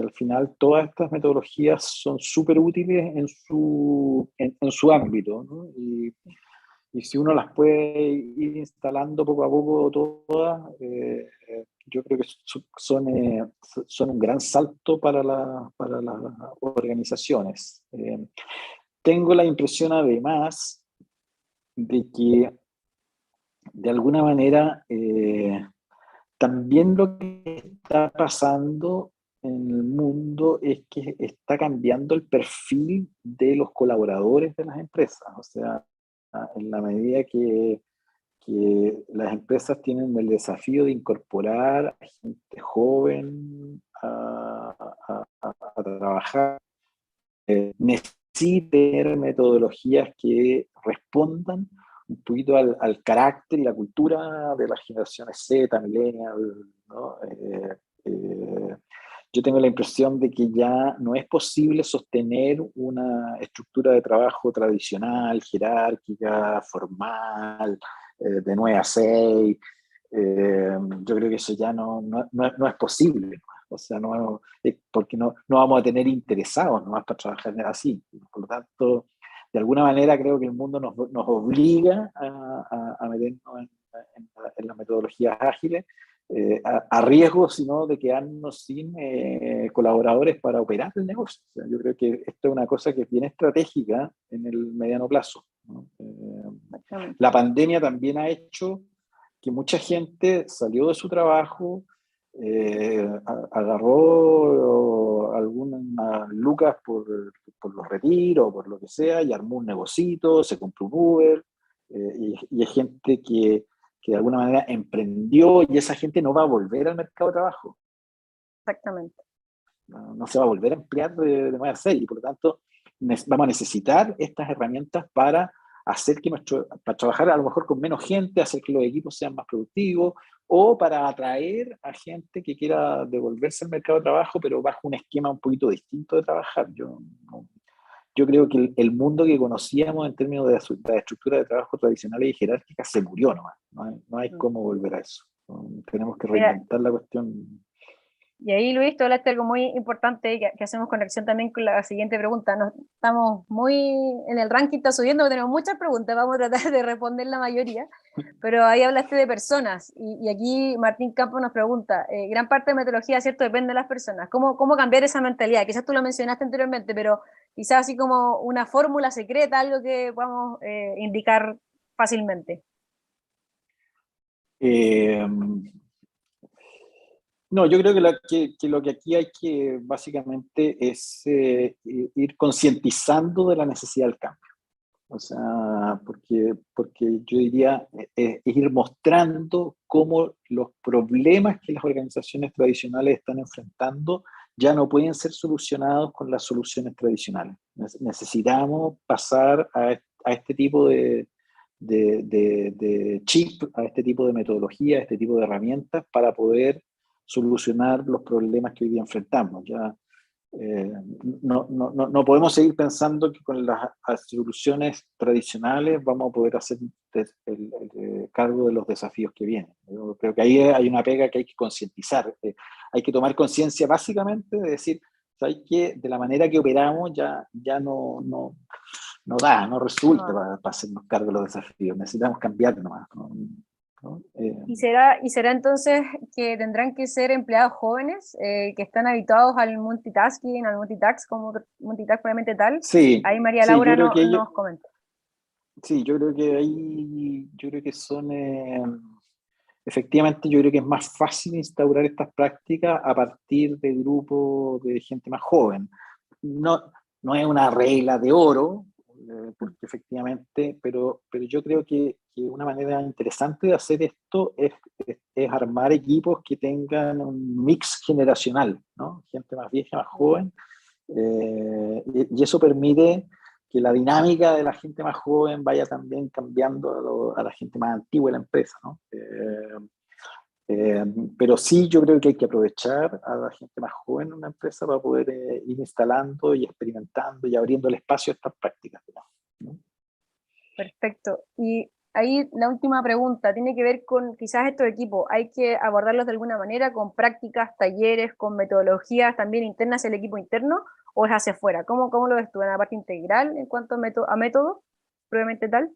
al final todas estas metodologías son súper útiles en su ámbito, ¿no? Y si uno las puede ir instalando poco a poco todas, yo creo que son un gran salto para las organizaciones. Tengo la impresión además de que de alguna manera también lo que está pasando en el mundo es que está cambiando el perfil de los colaboradores de las empresas. O sea, en la medida que las empresas tienen el desafío de incorporar a gente joven a trabajar, necesitan tener metodologías que respondan un poquito al carácter y la cultura de las generaciones Z, millennial, ¿no? Yo tengo la impresión de que ya no es posible sostener una estructura de trabajo tradicional, jerárquica, formal, de 9 a 6. Yo creo que eso ya no es posible. O sea, porque no vamos a tener interesados nomás para trabajar así. Por lo tanto, de alguna manera creo que el mundo nos obliga a meternos en las metodologías ágiles, a riesgo, sino de quedarnos sin colaboradores para operar el negocio. O sea, yo creo que esto es una cosa que es bien estratégica en el mediano plazo, ¿no? La pandemia también ha hecho que mucha gente salió de su trabajo, agarró algunas lucas por los retiros, por lo que sea, y armó un negocito, se compró un Uber, y hay gente que de alguna manera emprendió, y esa gente no va a volver al mercado de trabajo. Exactamente. No se va a volver a emplear de 9 a 6, y por lo tanto vamos a necesitar estas herramientas para hacer para trabajar a lo mejor con menos gente, hacer que los equipos sean más productivos, o para atraer a gente que quiera devolverse al mercado de trabajo, pero bajo un esquema un poquito distinto de trabajar. Yo creo que el mundo que conocíamos en términos de la estructura de trabajo tradicionales y jerárquicas se murió nomás. No hay cómo volver a eso. Tenemos que reinventar la cuestión. Y ahí, Luis, tú hablaste de algo muy importante que hacemos conexión también con la siguiente pregunta. Estamos muy en el ranking, está subiendo, tenemos muchas preguntas, vamos a tratar de responder la mayoría, pero ahí hablaste de personas, y aquí Martín Campos nos pregunta, gran parte de metodología, ¿cierto?, depende de las personas. ¿Cómo cambiar esa mentalidad? Quizás tú lo mencionaste anteriormente, pero quizás así como una fórmula secreta, algo que podamos indicar fácilmente. Eh, No, yo creo que lo que aquí hay que básicamente es ir concientizando de la necesidad del cambio. O sea, porque yo diría, es ir mostrando cómo los problemas que las organizaciones tradicionales están enfrentando ya no pueden ser solucionados con las soluciones tradicionales. Necesitamos pasar a este tipo de chip, a este tipo de metodología, a este tipo de herramientas para poder solucionar los problemas que hoy día enfrentamos. Ya no podemos seguir pensando que con las soluciones tradicionales vamos a poder hacer el cargo de los desafíos que vienen. Yo creo que ahí hay una pega que hay que concientizar. Hay que tomar conciencia básicamente de decir, ¿sabes qué? De la manera que operamos ya no resulta para hacernos cargo de los desafíos. Necesitamos cambiar nomás, ¿no? ¿Y será entonces que tendrán que ser empleados jóvenes que están habituados al multitasking, al multitask, como multitask propiamente tal? Sí, Ahí María sí, Laura nos comenta. sí, yo creo que son, efectivamente, yo creo que es más fácil instaurar estas prácticas a partir de grupos de gente más joven. No, no es una regla de oro, porque efectivamente, pero yo creo que una manera interesante de hacer esto es armar equipos que tengan un mix generacional, ¿no? Gente más vieja, más joven, y eso permite que la dinámica de la gente más joven vaya también cambiando a la gente más antigua de la empresa, ¿no? Pero sí, yo creo que hay que aprovechar a la gente más joven en una empresa para poder ir instalando y experimentando y abriendo el espacio a estas prácticas, ¿no? Perfecto. Y ahí la última pregunta tiene que ver con quizás estos equipos. ¿Hay que abordarlos de alguna manera con prácticas, talleres, con metodologías también internas del equipo interno, o es hacia afuera? ¿Cómo lo ves tú en la parte integral en cuanto a método, probablemente tal?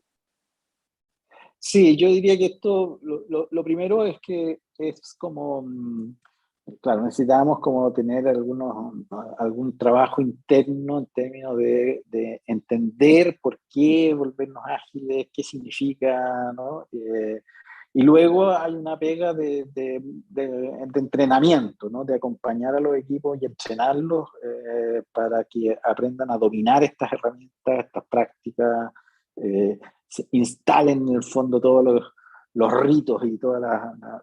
Sí, yo diría que esto, lo primero es que es como, claro, necesitamos como tener algún trabajo interno en términos de entender por qué volvernos ágiles, qué significa, ¿no? Y luego hay una pega de entrenamiento, ¿no? De acompañar a los equipos y entrenarlos para que aprendan a dominar estas herramientas, estas prácticas, se instalen en el fondo todos los ritos y toda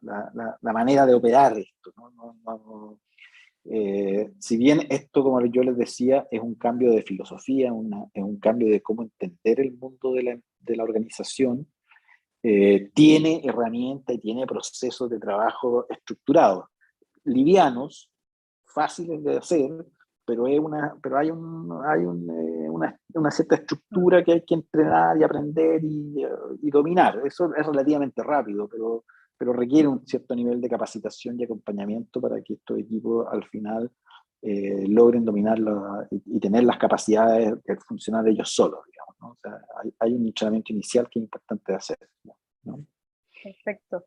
la manera de operar esto, ¿no? Si bien esto, como yo les decía, es un cambio de filosofía, es un cambio de cómo entender el mundo de la organización, tiene herramientas y tiene procesos de trabajo estructurados, livianos, fáciles de hacer, pero hay una cierta estructura que hay que entrenar y aprender y dominar. Eso es relativamente rápido, pero requiere un cierto nivel de capacitación y acompañamiento para que estos equipos al final logren dominarlo y tener las capacidades de funcionar ellos solos, digamos, ¿no? O sea, hay un entrenamiento inicial que es importante de hacer, ¿no? Perfecto.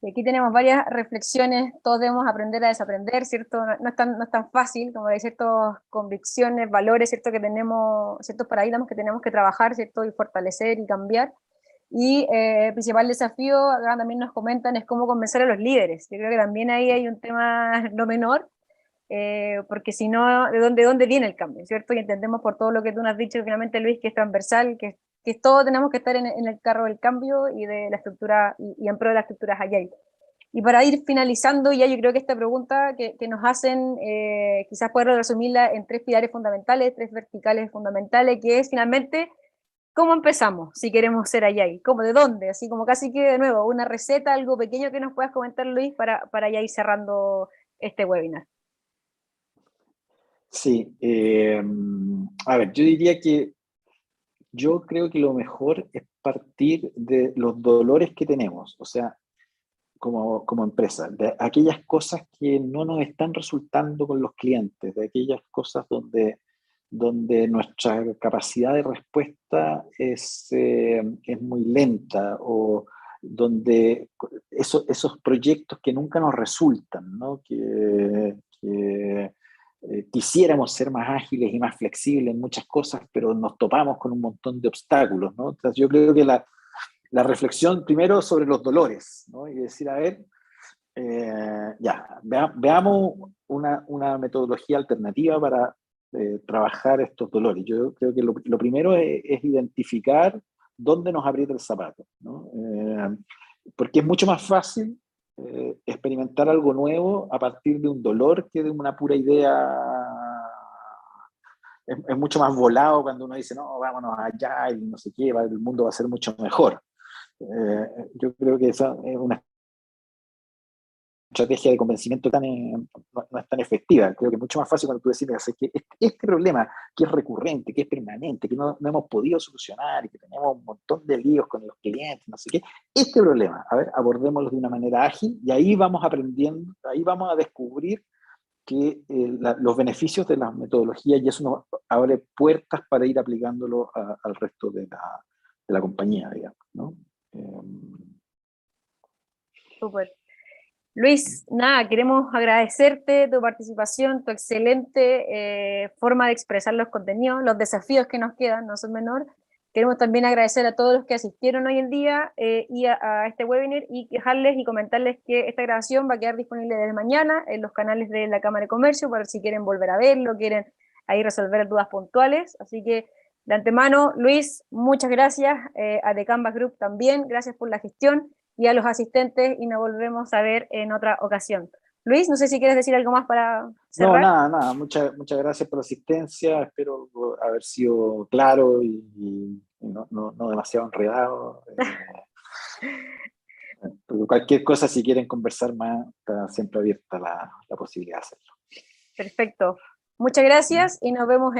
Y aquí tenemos varias reflexiones, todos debemos aprender a desaprender, ¿cierto? No es tan fácil, como hay ciertas convicciones, valores, ¿cierto? Que tenemos, ciertos paradigmas que tenemos que trabajar, ¿cierto? Y fortalecer y cambiar. Y el principal desafío, acá también nos comentan, es cómo convencer a los líderes. Yo creo que también ahí hay un tema no menor, porque si no, ¿de dónde viene el cambio, ¿cierto? Y entendemos por todo lo que tú nos has dicho, finalmente, Luis, que es transversal, que todos tenemos que estar en el carro del cambio y de la estructura, y en pro de las estructuras Agile. Y para ir finalizando, ya yo creo que esta pregunta que nos hacen, quizás poder resumirla en tres pilares fundamentales, tres verticales fundamentales, que es finalmente, ¿cómo empezamos si queremos ser Agile? ¿Cómo, de dónde? Así como casi que de nuevo, una receta, algo pequeño que nos puedas comentar, Luis, para ya ir cerrando este webinar. Sí, a ver, yo creo que lo mejor es partir de los dolores que tenemos, o sea, como empresa, de aquellas cosas que no nos están resultando con los clientes, de aquellas cosas donde nuestra capacidad de respuesta es muy lenta o donde esos proyectos que nunca nos resultan, ¿no? Quisiéramos ser más ágiles y más flexibles en muchas cosas, pero nos topamos con un montón de obstáculos, ¿no? Entonces yo creo que la reflexión primero sobre los dolores, ¿no? Y decir, a ver, veamos una metodología alternativa para trabajar estos dolores. Yo creo que lo primero es identificar dónde nos aprieta el zapato, ¿no? Porque es mucho más fácil experimentar algo nuevo a partir de un dolor que de una pura idea. Es mucho más volado cuando uno dice, no, vámonos allá y no sé qué, el mundo va a ser mucho mejor. Yo creo que esa es una estrategia de convencimiento no es tan efectiva. Creo que es mucho más fácil cuando tú decides que este problema que es recurrente, que es permanente, que no hemos podido solucionar y que tenemos un montón de líos con los clientes, no sé qué, este problema, a ver, abordémoslo de una manera ágil y ahí vamos aprendiendo, ahí vamos a descubrir que los beneficios de las metodologías y eso nos abre puertas para ir aplicándolo al resto de la compañía, digamos, ¿no? Súper. Luis, nada, queremos agradecerte tu participación, tu excelente forma de expresar los contenidos, los desafíos que nos quedan, no son menor. Queremos también agradecer a todos los que asistieron hoy en día y a este webinar y dejarles y comentarles que esta grabación va a quedar disponible desde mañana en los canales de la Cámara de Comercio para si quieren volver a verlo, quieren ahí resolver dudas puntuales. Así que de antemano, Luis, muchas gracias, a The Canvas Group también, gracias por la gestión y a los asistentes y nos volvemos a ver en otra ocasión. Luis, no sé si quieres decir algo más para No, cerrar. nada. Muchas gracias por la asistencia. Espero haber sido claro y no demasiado enredado. Cualquier cosa, si quieren conversar más, está siempre abierta la posibilidad de hacerlo. Perfecto. Muchas gracias y nos vemos